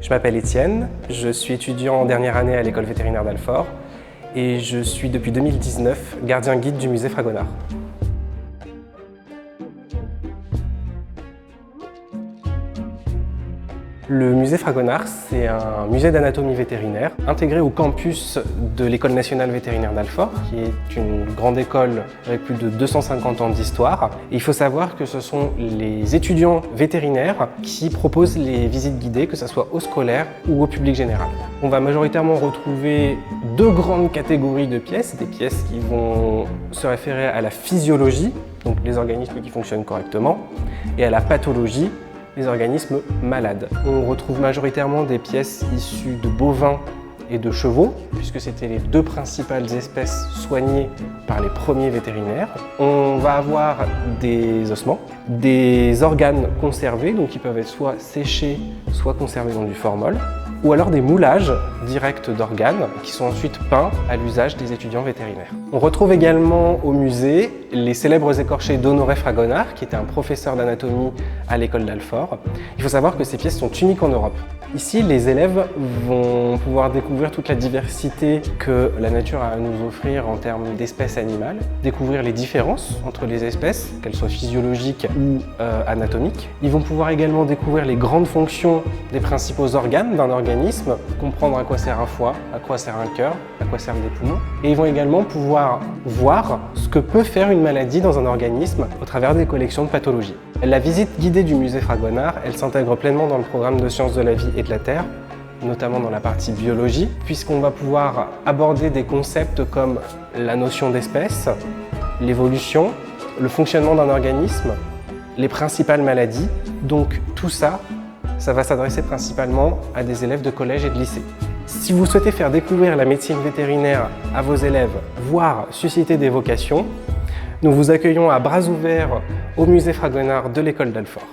Je m'appelle Étienne, je suis étudiant en dernière année à l'école vétérinaire d'Alfort et je suis depuis 2019 gardien guide du musée Fragonard. Le musée Fragonard, c'est un musée d'anatomie vétérinaire intégré au campus de l'École nationale vétérinaire d'Alfort, qui est une grande école avec plus de 250 ans d'histoire. Il faut savoir que ce sont les étudiants vétérinaires qui proposent les visites guidées, que ce soit aux scolaires ou au public général. On va majoritairement retrouver deux grandes catégories de pièces, des pièces qui vont se référer à la physiologie, donc les organismes qui fonctionnent correctement, et à la pathologie, les organismes malades. On retrouve majoritairement des pièces issues de bovins et de chevaux, puisque c'était les deux principales espèces soignées par les premiers vétérinaires. On va avoir des ossements, des organes conservés, donc qui peuvent être soit séchés, soit conservés dans du formol, ou alors des moulages directs d'organes qui sont ensuite peints à l'usage des étudiants vétérinaires. On retrouve également au musée les célèbres écorchés d'Honoré Fragonard, qui était un professeur d'anatomie à l'école d'Alfort. Il faut savoir que ces pièces sont uniques en Europe. Ici, les élèves vont pouvoir découvrir toute la diversité que la nature a à nous offrir en termes d'espèces animales, découvrir les différences entre les espèces, qu'elles soient physiologiques ou anatomiques. Ils vont pouvoir également découvrir les grandes fonctions des principaux organes d'un organisme, comprendre à quoi sert un foie, à quoi sert un cœur, à quoi servent des poumons. Et ils vont également pouvoir voir ce que peut faire une maladie dans un organisme au travers des collections de pathologie. La visite guidée du musée Fragonard, elle s'intègre pleinement dans le programme de sciences de la vie et de la Terre, notamment dans la partie biologie, puisqu'on va pouvoir aborder des concepts comme la notion d'espèce, l'évolution, le fonctionnement d'un organisme, les principales maladies. Donc tout ça, ça va s'adresser principalement à des élèves de collège et de lycée. Si vous souhaitez faire découvrir la médecine vétérinaire à vos élèves, voire susciter des vocations, nous vous accueillons à bras ouverts au musée Fragonard de l'école d'Alfort.